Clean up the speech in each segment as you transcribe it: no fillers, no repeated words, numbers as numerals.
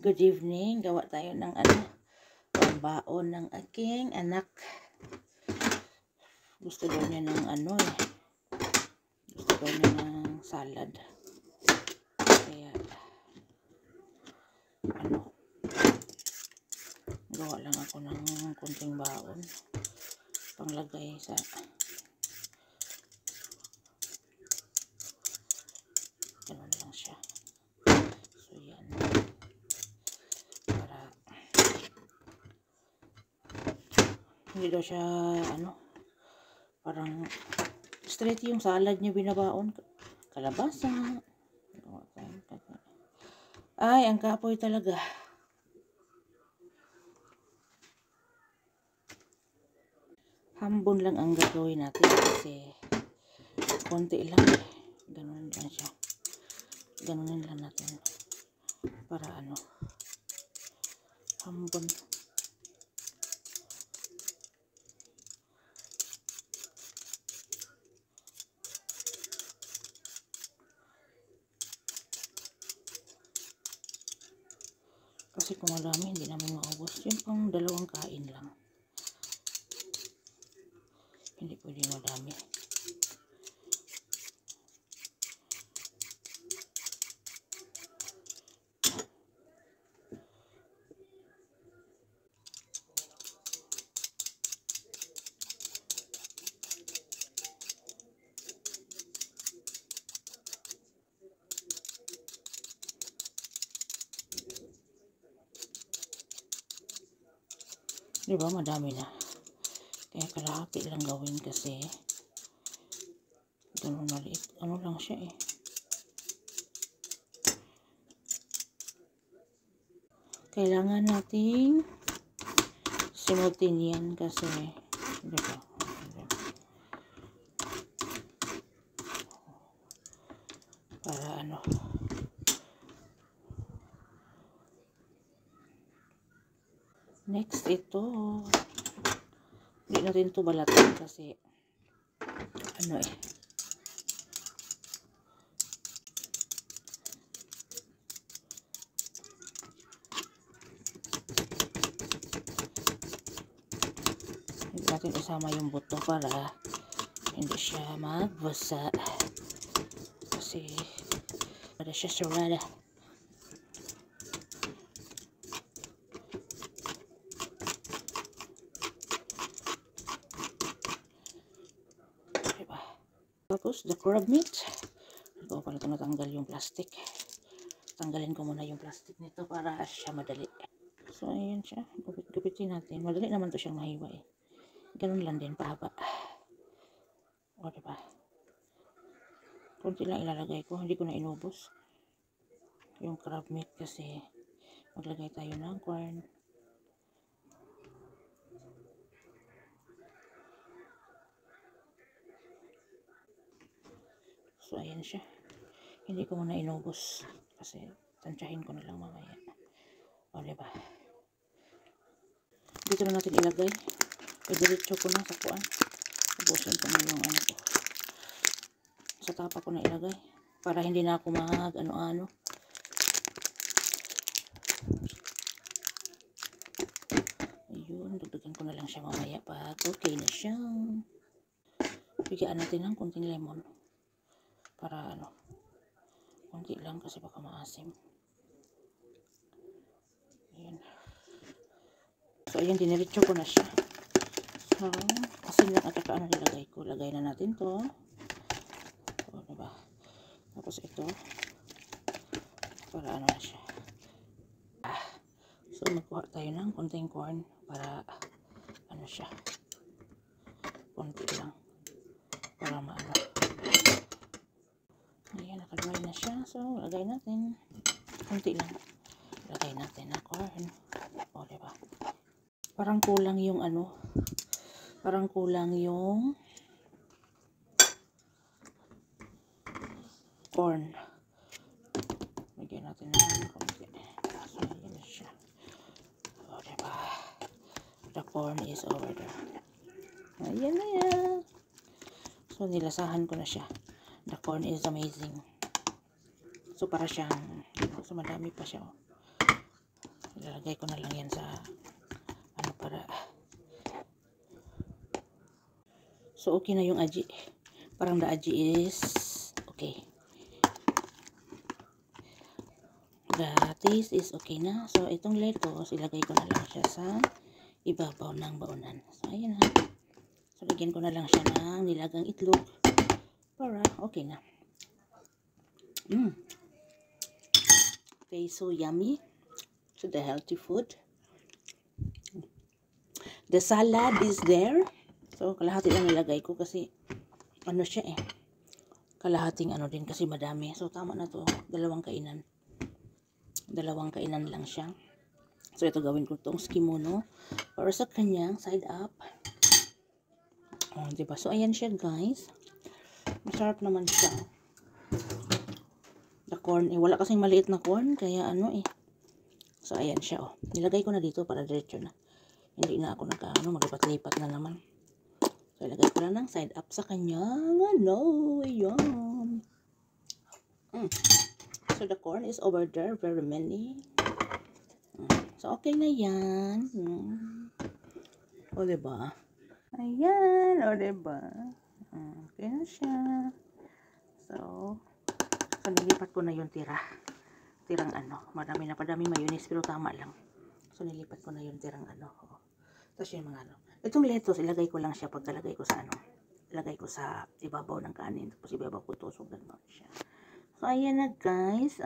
Good evening. Gawa tayo ng pambaon ng aking anak. Gusto daw niya ng gusto daw niya ng salad. Kaya gawa lang ako ng kunting baon panglagay sa ganun lang siya. So yan. Para hindi daw siya parang straight yung salad niya binabaon. Kalabasa. Ay, ang kapoy talaga. Hambon lang ang gagawin natin kasi konti lang. Ganun lang siya. Ganunin lang natin. Para hambon. Kasi kung madami, hindi namin maubos. Yung pang dalawang kain lang. Hindi pwede madami. Diba, madami na. Kaya kalahati lang gawin kasi ganun maliit. Ano lang siya eh. Kailangan nating simutin yan kasi diba? Para next ito. Hindi natin ito balatan kasi hindi natin isama yung buto para hindi siya magbasa kasi para siya sarada. Diba? Tapos the crab meat, ito pala ito natanggal yung plastic. Tanggalin ko muna yung plastic nito para siya madali. So ayan siya, gupit-gupitin natin. Madali naman to siyang mahiwa eh. Ganun lang din pahaba. O diba? Kunti lang ilalagay ko, hindi ko na inubos yung crab meat kasi maglagay tayo ng corn. So ayan siya, hindi ko muna inubos kasi tansyahin ko na lang mamaya. O diba? Dito na natin ilagay. Diretso ko na sa kuan. Ubusin ko na yung ko. Sa tapa ko na ilagay para hindi na ako mag ayun, dugdagan ko na lang siya mamaya pag okay na siya. Bigyan natin ng kunting lemon para kunti lang kasi baka maasim. Ayan. So ayan, diniretso ko na siya. So kasi lang at saka nilagay ko. Lagay na natin to. O diba? Tapos ito para na siya. So magkuha tayo ng konting corn para siya. Konti lang para ayan, nakadry na siya. So lagay natin konti lang. Lagay natin na corn. O diba? Parang kulang yung parang kulang yung corn. Lagyan natin ng konti. So ayan na siya. O diba? The corn is over there. Ayan na yan. So nilasahan ko na siya. The corn is amazing. So para siyang so madami pa siya. Ilalagay ko na lang yan sa ano para. So okay na yung aji. Parang the aji is okay. The taste is okay na. So itong lettuce, ilagay ko na lang siya sa ibabaw ng baunan. So ayan ha. So lagyan ko na lang siya ng nilagang itlog para okay na. Okay, so yummy. So the healthy food. The salad is there. So kalahati lang nilagay ko kasi ano siya eh. Kalahating ano din kasi madami. So tama na to. Dalawang kainan lang siya. So ito gawin ko tong skimono para sa kanyang side up. Oh, diba? So ayan siya guys. Masarap naman siya. The corn, wala kasing maliit na corn kaya ano eh. So ayan siya oh. Nilagay ko na dito para diretso na. Hindi na ako maglipat-lipat na naman. So ilagay ko lang ng side up sa kanyang ayan. So the corn is over there, very many. So okay na yan. O diba? Ayan, o diba? Okay na siya. So nilipat ko na yung tirang ano. Madami mayonnaise pero tama lang. So nilipat ko na yung tirang ano. Tapos yung mga ano. Itong lettuce, ilagay ko lang siya pagkalagay ko sa ano. Ilagay ko sa ibabaw ng kanin. Tapos ibabaw ko tusok gano'n siya. So ayan na guys.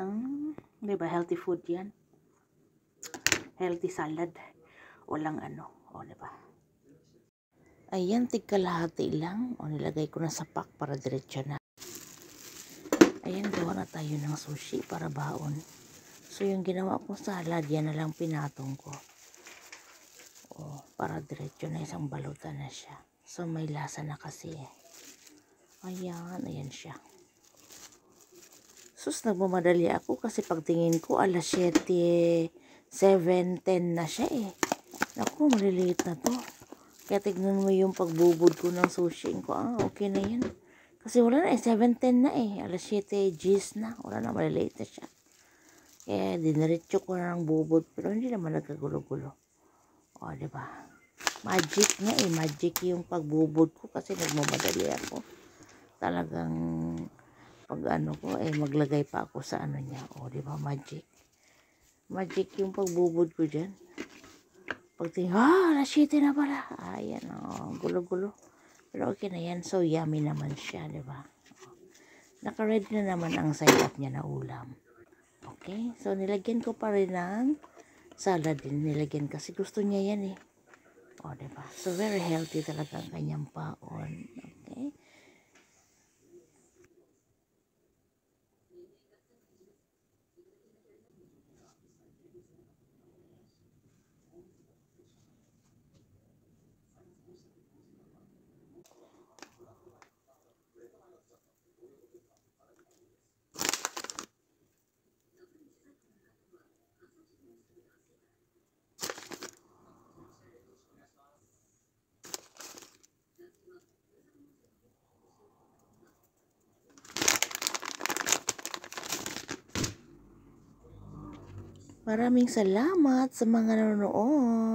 Diba healthy food yan? Healthy salad. Walang ano. O diba? Ayan, tigkalahati lang. O nilagay ko na sa pack para diretso na. Ayan, gawa na tayo ng sushi para baon. So yung ginawa kong salad, yan na lang pinatong ko. O, para diretso na isang balutan na siya. So may lasa na kasi eh. Ayan siya. Sus, nagmamadali ako kasi pagtingin ko alas 7, 7, 10 na siya eh. Naku, maliliit na to. Kaya tignan mo yung pagbubod ko ng sushi ko. Okay na yan. Kasi wala na eh, 7:10 na eh. Alas 7 G's na. Wala na, maliliit na siya. Kaya diniretso ko na ng bubod. Pero hindi naman nagkagulo-gulo. O, diba? Magic nga eh. Magic yung pagbubod ko kasi nagmamadali ako. Talagang pag ano ko eh, maglagay pa ako sa ano niya. O, diba? Magic. Magic yung pagbubod ko dyan. Pagtingin, alas 7 na pala. Ayan, gulo-gulo. Pero okay na yan. So, yummy naman siya, di ba? Naka-ready na naman ang side up niya na ulam. Okay? So, nilagyan ko pa rin ng salad din. Nilagyan kasi gusto niya yan eh. O, di ba? So, very healthy talaga ang kanyang paon. Okay? Maraming salamat sa mga nanonood.